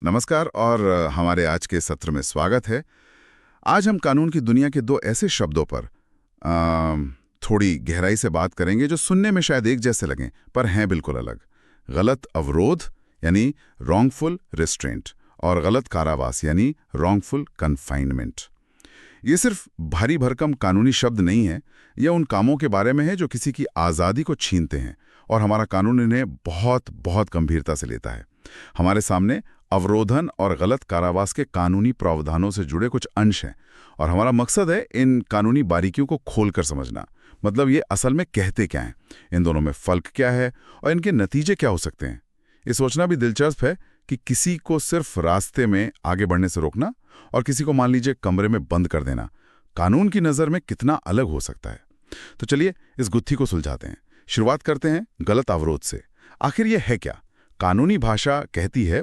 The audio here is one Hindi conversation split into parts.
नमस्कार और हमारे आज के सत्र में स्वागत है। आज हम कानून की दुनिया के दो ऐसे शब्दों पर थोड़ी गहराई से बात करेंगे जो सुनने में शायद एक जैसे लगें पर हैं बिल्कुल अलग। गलत अवरोध यानी रॉन्गफुल रिस्ट्रेंट और गलत कारावास यानी रॉन्गफुल कन्फाइनमेंट। ये सिर्फ भारी भरकम कानूनी शब्द नहीं है, यह उन कामों के बारे में है जो किसी की आज़ादी को छीनते हैं और हमारा कानून इन्हें बहुत बहुत गंभीरता से लेता है। हमारे सामने अवरोधन और गलत कारावास के कानूनी प्रावधानों से जुड़े कुछ अंश हैं और हमारा मकसद है इन कानूनी बारीकियों को खोलकर समझना। मतलब ये असल में कहते क्या हैं, इन दोनों में फर्क क्या है और इनके नतीजे क्या हो सकते हैं। ये सोचना भी दिलचस्प है कि किसी को सिर्फ रास्ते में आगे बढ़ने से रोकना और किसी को मान लीजिए कमरे में बंद कर देना कानून की नज़र में कितना अलग हो सकता है। तो चलिए इस गुत्थी को सुलझाते हैं। शुरुआत करते हैं गलत अवरोध से। आखिर ये है क्या? कानूनी भाषा कहती है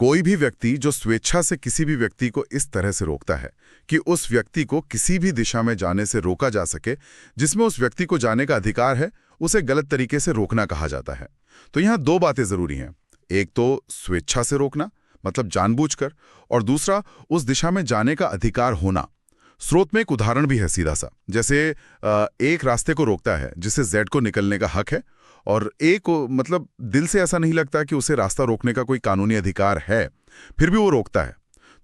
कोई भी व्यक्ति जो स्वेच्छा से किसी भी व्यक्ति को इस तरह से रोकता है कि उस व्यक्ति को किसी भी दिशा में जाने से रोका जा सके जिसमें उस व्यक्ति को जाने का अधिकार है, उसे गलत तरीके से रोकना कहा जाता है। तो यहाँ दो बातें जरूरी हैं। एक तो स्वेच्छा से रोकना मतलब जानबूझकर, और दूसरा उस दिशा में जाने का अधिकार होना। स्रोत में एक उदाहरण भी है सीधा सा। जैसे एक रास्ते को रोकता है जिसे जेड को निकलने का हक है और ए को मतलब दिल से ऐसा नहीं लगता कि उसे रास्ता रोकने का कोई कानूनी अधिकार है, फिर भी वो रोकता है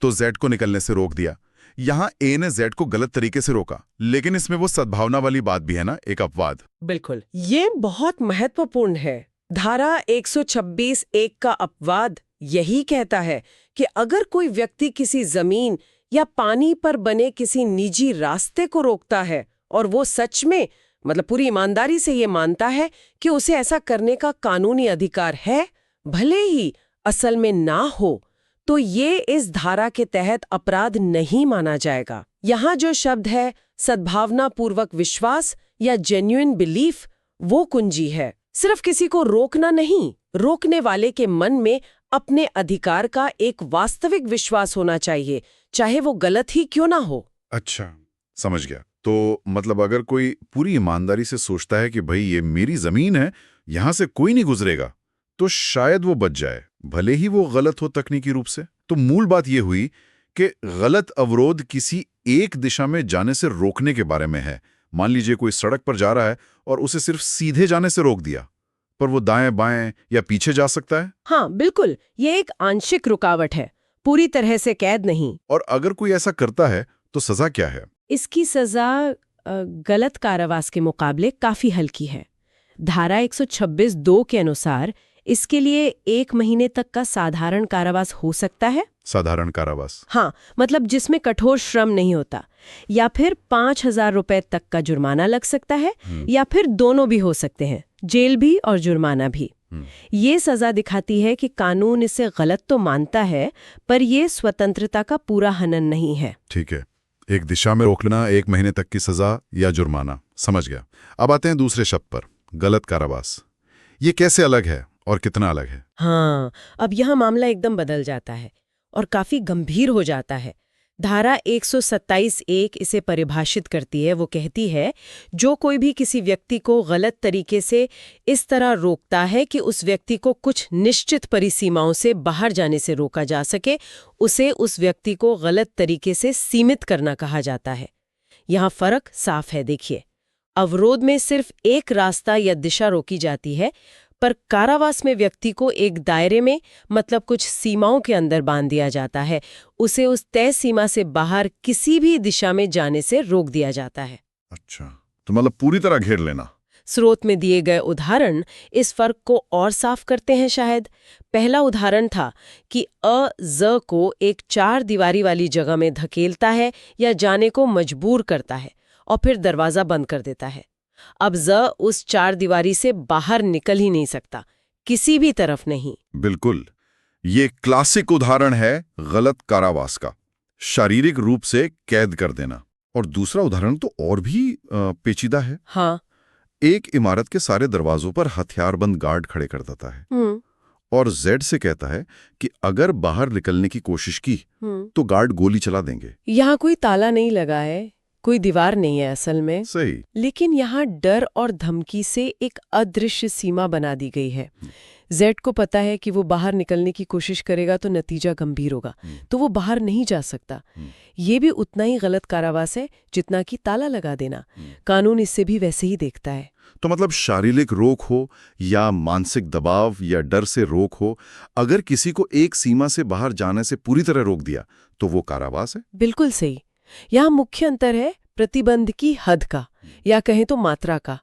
तो जेड को निकलने से रोक दिया। यहां ए ने जेड को गलत तरीके से रोका, लेकिन इसमें वो सद्भावना वाली बात भी है ना, एक अपवाद। बिल्कुल, ये बहुत महत्वपूर्ण है। धारा 126(1) का अपवाद यही कहता है कि अगर कोई व्यक्ति किसी जमीन या पानी पर बने किसी निजी रास्ते को रोकता है और वो सच में मतलब पूरी ईमानदारी से ये मानता है कि उसे ऐसा करने का कानूनी अधिकार है, भले ही असल में ना हो, तो ये इस धारा के तहत अपराध नहीं माना जाएगा। यहाँ जो शब्द है सद्भावनापूर्वक विश्वास या जेन्युइन बिलीफ, वो कुंजी है। सिर्फ किसी को रोकना नहीं, रोकने वाले के मन में अपने अधिकार का एक वास्तविक विश्वास होना चाहिए, चाहे वो गलत ही क्यों ना हो। अच्छा, समझ गया। तो मतलब अगर कोई पूरी ईमानदारी से सोचता है कि भाई ये मेरी जमीन है, यहां से कोई नहीं गुजरेगा, तो शायद वो बच जाए, भले ही वो गलत हो तकनीकी रूप से। तो मूल बात ये हुई कि गलत अवरोध किसी एक दिशा में जाने से रोकने के बारे में है। मान लीजिए कोई सड़क पर जा रहा है और उसे सिर्फ सीधे जाने से रोक दिया, पर वो दाएं बाएं या पीछे जा सकता है। हाँ बिल्कुल, ये एक आंशिक रुकावट है, पूरी तरह से कैद नहीं। और अगर कोई ऐसा करता है तो सजा क्या है? इसकी सजा गलत कारावास के मुकाबले काफी हल्की है। धारा 126(2) के अनुसार इसके लिए 1 महीने तक का साधारण कारावास हो सकता है। साधारण कारावास? हाँ, मतलब जिसमें कठोर श्रम नहीं होता, या फिर 5,000 रुपए तक का जुर्माना लग सकता है, या फिर दोनों भी हो सकते हैं, जेल भी और जुर्माना भी। ये सजा दिखाती है कि कानून इसे गलत तो मानता है, पर यह स्वतंत्रता का पूरा हनन नहीं है। ठीक है, एक दिशा में रोकना, 1 महीने तक की सजा या जुर्माना, समझ गया। अब आते हैं दूसरे शब्द पर, गलत कारावास। ये कैसे अलग है और कितना अलग है? हाँ, अब यह मामला एकदम बदल जाता है और काफी गंभीर हो जाता है। धारा 127(1) इसे परिभाषित करती है। वो कहती है, जो कोई भी किसी व्यक्ति को गलत तरीके से इस तरह रोकता है कि उस व्यक्ति को कुछ निश्चित परिसीमाओं से बाहर जाने से रोका जा सके, उसे उस व्यक्ति को गलत तरीके से सीमित करना कहा जाता है। यहाँ फर्क साफ है, देखिए। अवरोध में सिर्फ एक रास्ता या दिशा रोकी जाती है, पर कारावास में व्यक्ति को एक दायरे में मतलब कुछ सीमाओं के अंदर बांध दिया जाता है। उसे उस तय सीमा से बाहर किसी भी दिशा में जाने से रोक दिया जाता है। अच्छा, तो मतलब पूरी तरह घेर लेना। स्रोत में दिए गए उदाहरण इस फर्क को और साफ करते हैं शायद। पहला उदाहरण था कि ज को एक 4 दीवारी वाली जगह में धकेलता है या जाने को मजबूर करता है और फिर दरवाजा बंद कर देता है। अब ज उस 4 दीवारी से बाहर निकल ही नहीं सकता, किसी भी तरफ नहीं। बिल्कुल, ये क्लासिक उदाहरण है गलत कारावास का, शारीरिक रूप से कैद कर देना। और दूसरा उदाहरण तो और भी पेचीदा है। हाँ, एक इमारत के सारे दरवाजों पर हथियारबंद गार्ड खड़े कर देता है और जेड से कहता है कि अगर बाहर निकलने की कोशिश की तो गार्ड गोली चला देंगे। यहाँ कोई ताला नहीं लगा है, कोई दीवार नहीं है असल में। सही। लेकिन यहाँ डर और धमकी से एक अदृश्य सीमा बना दी गई है। जेड को पता है कि वो बाहर निकलने की कोशिश करेगा तो नतीजा गंभीर होगा, तो वो बाहर नहीं जा सकता। ये भी उतना ही गलत कारावास है जितना कि ताला लगा देना। कानून इससे भी वैसे ही देखता है। तो मतलब शारीरिक रोक हो या मानसिक दबाव या डर से रोक हो, अगर किसी को एक सीमा से बाहर जाने से पूरी तरह रोक दिया तो वो कारावास है। बिल्कुल सही। यहाँ मुख्य अंतर है प्रतिबंध की हद का, या कहें तो मात्रा का।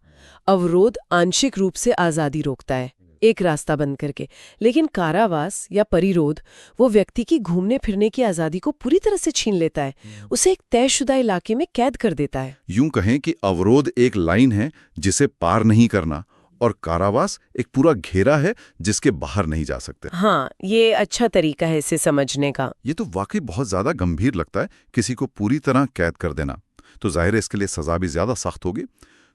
अवरोध आंशिक रूप से आजादी रोकता है, एक रास्ता बंद करके, लेकिन कारावास या परिरोध वो व्यक्ति की घूमने फिरने की आजादी को पूरी तरह से छीन लेता है, उसे एक तयशुदा इलाके में कैद कर देता है। यूं कहें कि अवरोध एक लाइन है जिसे पार नहीं करना, और कारावास एक पूरा घेरा है जिसके बाहर नहीं जा सकते। हाँ, ये अच्छा तरीका है इसे समझने का। ये तो वाकई बहुत ज्यादा गंभीर लगता है, किसी को पूरी तरह कैद कर देना। तो जाहिर है इसके लिए सजा भी ज्यादा सख्त होगी।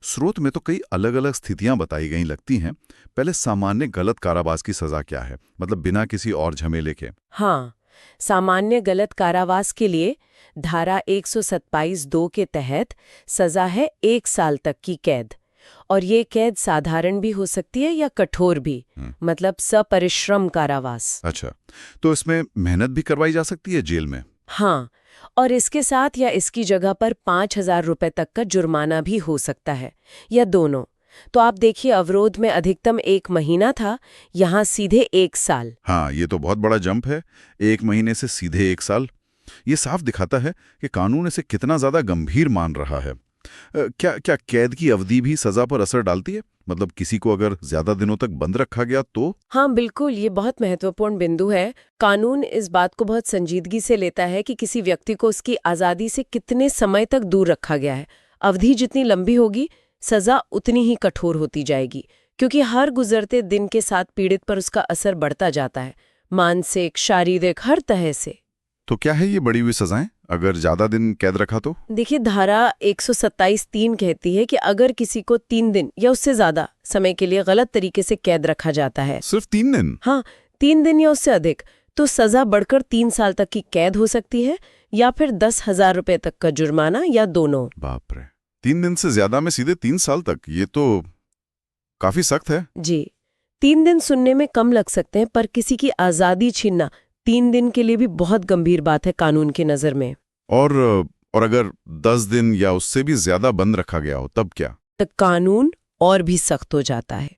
स्रोत में तो कई अलग अलग स्थितियां बताई गई लगती हैं। पहले सामान्य गलत कारावास की सजा क्या है, मतलब बिना किसी और झमेले के? हाँ, सामान्य गलत कारावास के लिए धारा 127(2) के तहत सजा है 1 साल तक की कैद। और ये कैद साधारण भी हो सकती है या कठोर भी, मतलब सपरिश्रम कारावास। अच्छा, तो इसमें मेहनत भी करवाई जा सकती है जेल में? हाँ, और इसके साथ या इसकी जगह पर 5,000 रुपए तक का जुर्माना भी हो सकता है, या दोनों। तो आप देखिए, अवरोध में अधिकतम 1 महीना था, यहाँ सीधे 1 साल। हाँ, ये तो बहुत बड़ा जंप है, 1 महीने से सीधे 1 साल। ये साफ दिखाता है कि कानून इसे कितना ज्यादा गंभीर मान रहा है। क्या कैद की अवधि भी सजा पर असर डालती है? मतलब किसी को अगर ज्यादा दिनों तक बंद रखा गया तो? हाँ बिल्कुल, ये बहुत महत्वपूर्ण बिंदु है। कानून इस बात को बहुत संजीदगी से लेता है कि किसी व्यक्ति को उसकी आज़ादी से कितने समय तक दूर रखा गया है। अवधि जितनी लंबी होगी, सजा उतनी ही कठोर होती जाएगी, क्योंकि हर गुजरते दिन के साथ पीड़ित पर उसका असर बढ़ता जाता है, मानसिक, शारीरिक, हर तरह से। तो क्या है ये बढ़ी हुई सजाएं? अगर ज्यादा दिन कैद रखा तो? देखिए, धारा 127(3) कहती है कि अगर किसी को 3 दिन या उससे ज्यादा समय के लिए गलत तरीके से कैद रखा जाता है, सिर्फ 3 दिन? हाँ, 3 दिन या उससे अधिक, तो सजा बढ़कर 3 साल तक की कैद हो सकती है, या फिर 10,000 रुपए तक का जुर्माना, या दोनों। बाप रे, 3 दिन से ज्यादा में सीधे 3 साल तक, ये तो काफी सख्त है। जी, 3 दिन सुनने में कम लग सकते हैं, पर किसी की आजादी छीनना 3 दिन के लिए भी बहुत गंभीर बात है कानून की नजर में। और अगर 10 दिन या उससे भी ज्यादा बंद रखा गया हो तब क्या? तो कानून और भी सख्त हो जाता है।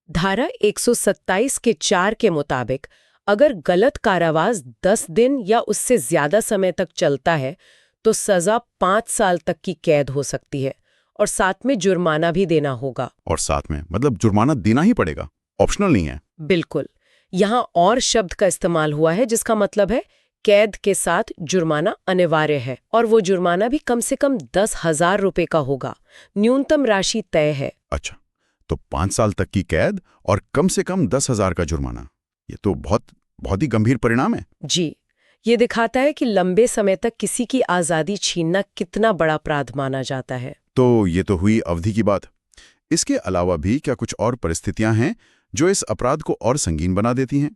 धारा 127 के 4 के मुताबिक अगर गलत कारावास 10 दिन या उससे ज्यादा समय तक चलता है तो सजा 5 साल तक की कैद हो सकती है, और साथ में जुर्माना भी देना होगा। और साथ में मतलब जुर्माना देना ही पड़ेगा, ऑप्शनल नहीं है? बिल्कुल। यहाँ और शब्द का इस्तेमाल हुआ है जिसका मतलब है कैद के साथ जुर्माना अनिवार्य है, और वो जुर्माना भी कम से कम 10,000 रुपए का होगा। न्यूनतम राशि तय है। अच्छा, तो 5 साल तक की कैद और कम से कम 10,000 का जुर्माना, ये तो बहुत ही गंभीर परिणाम है। जी, ये दिखाता है कि लंबे समय तक किसी की आजादी छीनना कितना बड़ा अपराध माना जाता है। तो ये तो हुई अवधि की बात। इसके अलावा भी क्या कुछ और परिस्थितियां हैं जो इस अपराध को और संगीन बना देती हैं?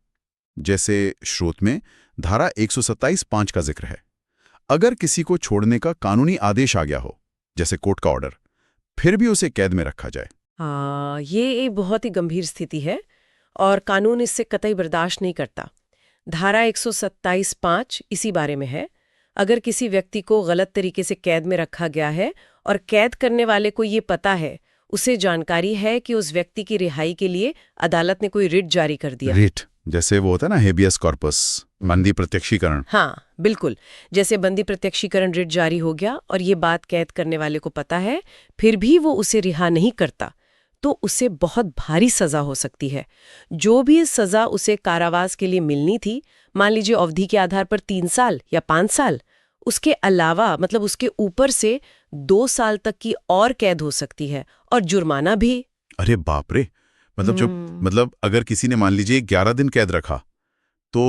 जैसे स्रोत में धारा 127(5) का जिक्र है, अगर किसी को छोड़ने का कानूनी आदेश आ गया हो, जैसे कोर्ट का ऑर्डर, फिर भी उसे कैद में रखा जाए। हाँ, ये एक बहुत ही गंभीर स्थिति है और कानून इससे कतई बर्दाश्त नहीं करता। धारा 127(5) इसी बारे में है। अगर किसी व्यक्ति को गलत तरीके से कैद में रखा गया है और कैद करने वाले को ये पता है, उसे जानकारी है कि उस व्यक्ति की रिहाई के लिए अदालत ने कोई रिट जारी कर दिया। रिट जैसे वो होता है ना, हेबियस कॉर्पस, बंदी प्रत्यक्षीकरण। हाँ बिल्कुल, जैसे बंदी प्रत्यक्षीकरण रिट जारी हो गया और ये बात कैद करने वाले को पता है, फिर भी वो उसे रिहा नहीं करता, तो उसे बहुत भारी सजा हो सकती है। जो भी सजा उसे कारावास के लिए मिलनी थी, मान लीजिए अवधि के आधार पर 3 साल या 5 साल, उसके अलावा मतलब उसके ऊपर से 2 साल तक की और कैद हो सकती है, और जुर्माना भी। अरे बाप रे, मतलब अगर किसी ने मान लीजिए 11 दिन कैद रखा तो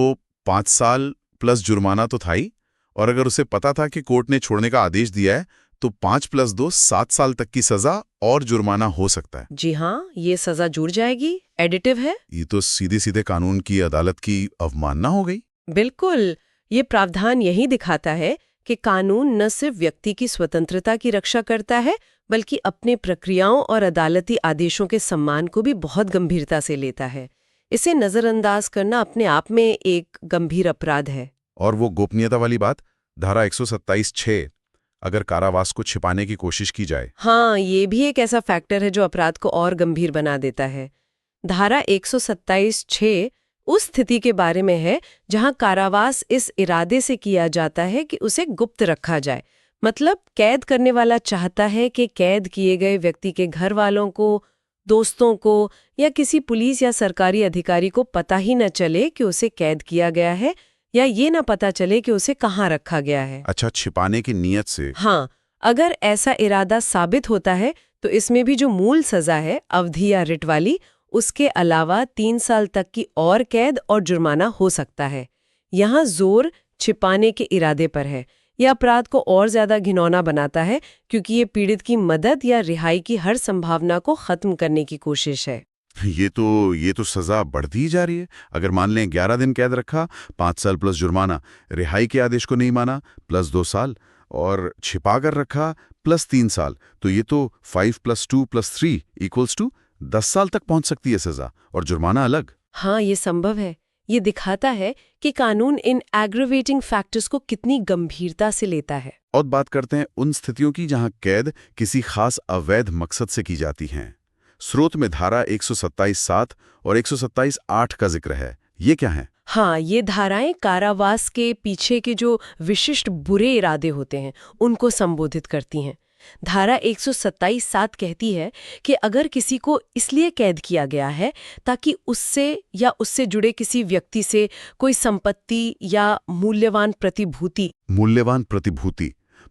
5 साल प्लस जुर्माना तो था ही, और अगर उसे पता था कि कोर्ट ने छोड़ने का आदेश दिया है तो 5 + 2 7 साल तक की सजा और जुर्माना हो सकता है। जी हाँ, ये सजा जुड़ जाएगी। एडिटिव है। ये तो सीधे सीधे कानून की अदालत की अवमानना हो गई। बिल्कुल, ये प्रावधान यही दिखाता है कि कानून न सिर्फ व्यक्ति की स्वतंत्रता की रक्षा करता है, बल्कि अपने प्रक्रियाओं और अदालती आदेशों के सम्मान को भी बहुत गंभीरता से लेता है। इसे नजरअंदाज करना अपने आप में एक गंभीर अपराध है। और वो गोपनीयता वाली बात, धारा 127(6), अगर कारावास को छिपाने की कोशिश की जाए। हाँ, ये भी एक ऐसा फैक्टर है जो अपराध को और गंभीर बना देता है। धारा 127(6) उस स्थिति के बारे में है जहां कारावास इस इरादे से किया जाता है कि उसे गुप्त रखा जाए। मतलब कैद करने वाला चाहता है कि कैद किए गए व्यक्ति के घर वालों को, दोस्तों को या किसी पुलिस या सरकारी अधिकारी को पता ही न चले कि उसे कैद किया गया है, या ये न पता चले कि उसे कहाँ रखा गया है। अच्छा, छिपाने की नीयत से। हाँ, अगर ऐसा इरादा साबित होता है तो इसमें भी जो मूल सजा है, अवधि या रिट वाली, उसके अलावा 3 साल तक की और कैद और जुर्माना हो सकता है। यहाँ जोर छिपाने के इरादे पर है। यह अपराध को और ज्यादा घिनौना बनाता है क्योंकि ये पीड़ित की मदद या रिहाई की हर संभावना को खत्म करने की कोशिश है। ये तो सजा बढ़ती जा रही है। अगर मान लें 11 दिन कैद रखा, 5 साल प्लस जुर्माना, रिहाई के आदेश को नहीं माना प्लस 2 साल, और छिपा कर रखा प्लस 3 साल, तो ये तो 5 + 2 + 3 = 10 साल तक पहुंच सकती है सजा, और जुर्माना अलग। हाँ, ये संभव है। ये दिखाता है कि कानून इन एग्रीवेटिंग फैक्टर्स को कितनी गंभीरता से लेता है। और बात करते हैं उन स्थितियों की जहां कैद किसी खास अवैध मकसद से की जाती हैं। स्रोत में धारा 127(7) और 127(8) का जिक्र है। ये क्या है? हाँ, ये धाराएं कारावास के पीछे के जो विशिष्ट बुरे इरादे होते हैं उनको संबोधित करती हैं। धारा 127(7) कहती है कि अगर किसी को इसलिए कैद किया गया है ताकि उससे या उससे जुड़े किसी व्यक्ति से कोई संपत्ति या मूल्यवान प्रतिभूति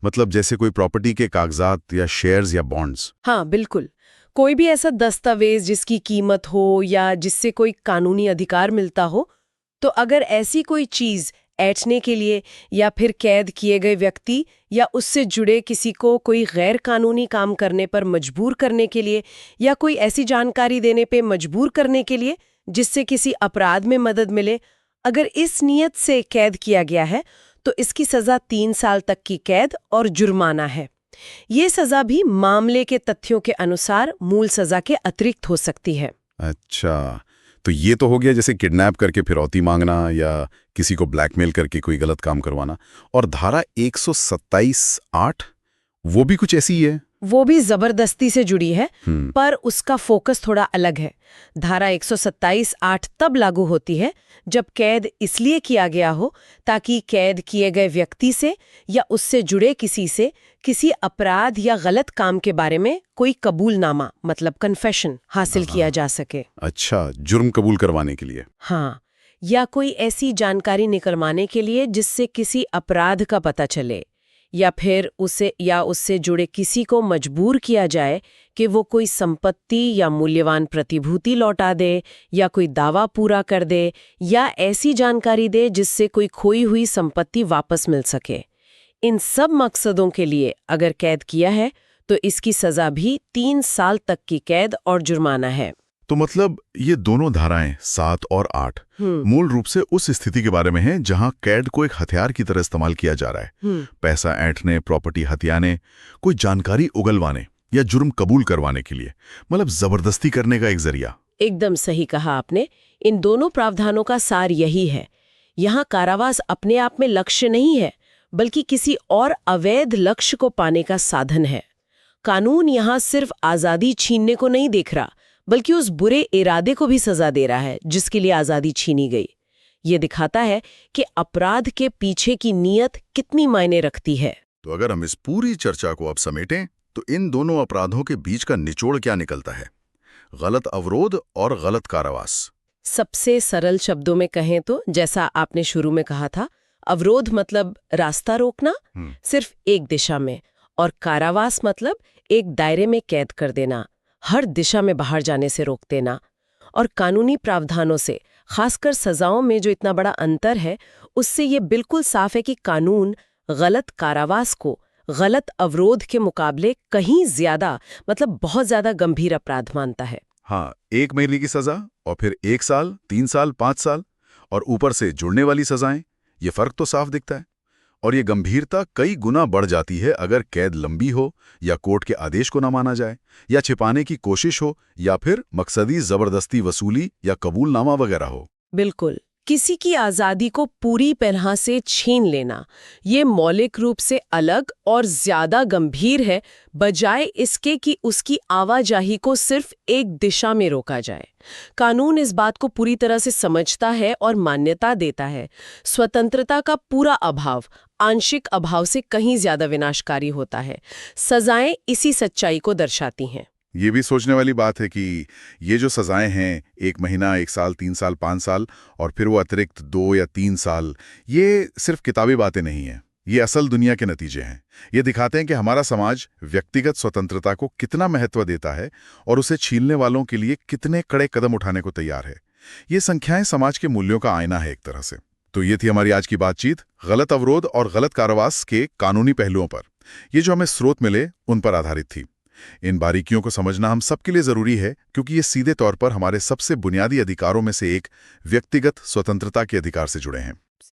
मतलब जैसे कोई प्रॉपर्टी के कागजात या शेयर्स या बॉन्ड्स। हाँ, बिल्कुल, कोई भी ऐसा दस्तावेज जिसकी कीमत हो या जिससे कोई कानूनी अधिकार मिलता हो, तो अगर ऐसी कोई चीज ऐंठने के लिए या फिर कैद किए गए व्यक्ति या उससे जुड़े किसी को कोई गैर कानूनी काम करने पर मजबूर करने के लिए या कोई ऐसी जानकारी देने पे मजबूर करने के लिए जिससे किसी अपराध में मदद मिले, अगर इस नियत से कैद किया गया है तो इसकी सजा 3 साल तक की कैद और जुर्माना है। ये सजा भी मामले के तथ्यों के अनुसार मूल सजा के अतिरिक्त हो सकती है। अच्छा, तो ये तो हो गया जैसे किडनैप करके फिरौती मांगना या किसी को ब्लैकमेल करके कोई गलत काम करवाना। और धारा 127(8) वो भी कुछ ऐसी ही है। वो भी जबरदस्ती से जुड़ी है, पर उसका फोकस थोड़ा अलग है। धारा 127(8) तब लागू होती है जब कैद इसलिए किया गया हो ताकि कैद किए गए व्यक्ति से या उससे जुड़े किसी से किसी अपराध या गलत काम के बारे में कोई कबूलनामा, मतलब कन्फेशन, हासिल किया जा सके। अच्छा, जुर्म कबूल करवाने के लिए। हाँ, या कोई ऐसी जानकारी निकलवाने के लिए जिससे किसी अपराध का पता चले, या फिर उसे या उससे जुड़े किसी को मजबूर किया जाए कि वो कोई संपत्ति या मूल्यवान प्रतिभूति लौटा दे या कोई दावा पूरा कर दे या ऐसी जानकारी दे जिससे कोई खोई हुई संपत्ति वापस मिल सके। इन सब मकसदों के लिए अगर कैद किया है तो इसकी सजा भी 3 साल तक की कैद और जुर्माना है। तो मतलब ये दोनों धाराएं 7 और 8 मूल रूप से उस स्थिति के बारे में हैं जहां कैद को एक हथियार की तरह इस्तेमाल किया जा रहा है। पैसा ऐंठने, प्रॉपर्टी हथियाने, कोई जानकारी उगलवाने या जुर्म कबूल करवाने के लिए, मतलब जबरदस्ती करने का एक जरिया। एकदम सही कहा आपने। इन दोनों प्रावधानों का सार यही है। यहाँ कारावास अपने आप में लक्ष्य नहीं है, बल्कि किसी और अवैध लक्ष्य को पाने का साधन है। कानून यहाँ सिर्फ आजादी छीनने को नहीं देख रहा, बल्कि उस बुरे इरादे को भी सजा दे रहा है जिसके लिए आजादी छीनी गई। ये दिखाता है कि अपराध के पीछे की नीयत कितनी मायने रखती है। तो अगर हम इस पूरी चर्चा को अब समेटें तो इन दोनों अपराधों के बीच का निचोड़ क्या निकलता है? गलत अवरोध और गलत कारावास। सबसे सरल शब्दों में कहें तो जैसा आपने शुरू में कहा था, अवरोध मतलब रास्ता रोकना सिर्फ एक दिशा में, और कारावास मतलब एक दायरे में कैद कर देना, हर दिशा में बाहर जाने से रोक देना। और कानूनी प्रावधानों से, खासकर सजाओं में जो इतना बड़ा अंतर है, उससे ये बिल्कुल साफ है कि कानून गलत कारावास को गलत अवरोध के मुकाबले कहीं ज्यादा, मतलब बहुत ज्यादा गंभीर अपराध मानता है। हाँ, 1 महीने की सजा और फिर 1 साल, 3 साल, 5 साल और ऊपर से जुड़ने वाली सजाएं, ये फर्क तो साफ दिखता है। और ये गंभीरता कई गुना बढ़ जाती है अगर कैद लंबी हो, या कोर्ट के आदेश को न माना जाए, या छिपाने की कोशिश हो, या फिर मकसदी जबरदस्ती वसूली या कबूलनामा वगैरह हो। बिल्कुल, किसी की आज़ादी को पूरी तरह से छीन लेना ये मौलिक रूप से अलग और ज्यादा गंभीर है, बजाय इसके कि उसकी आवाजाही को सिर्फ एक दिशा में रोका जाए। कानून इस बात को पूरी तरह से समझता है और मान्यता देता है। स्वतंत्रता का पूरा अभाव आंशिक अभाव से कहीं ज्यादा विनाशकारी होता है। सजाएं इसी सच्चाई को दर्शाती हैं। ये भी सोचने वाली बात है कि ये जो सजाएं हैं, 1 महीना, 1 साल, 3 साल, 5 साल और फिर वो अतिरिक्त 2 या 3 साल, ये सिर्फ किताबी बातें नहीं हैं। ये असल दुनिया के नतीजे हैं। ये दिखाते हैं कि हमारा समाज व्यक्तिगत स्वतंत्रता को कितना महत्व देता है और उसे छीनने वालों के लिए कितने कड़े कदम उठाने को तैयार है। ये संख्याएं समाज के मूल्यों का आईना है एक तरह से। तो ये थी हमारी आज की बातचीत गलत अवरोध और गलत कारावास के कानूनी पहलुओं पर। ये जो हमें स्रोत मिले उन पर आधारित थी। इन बारीकियों को समझना हम सबके लिए जरूरी है, क्योंकि ये सीधे तौर पर हमारे सबसे बुनियादी अधिकारों में से एक व्यक्तिगत स्वतंत्रता के अधिकार से जुड़े हैं।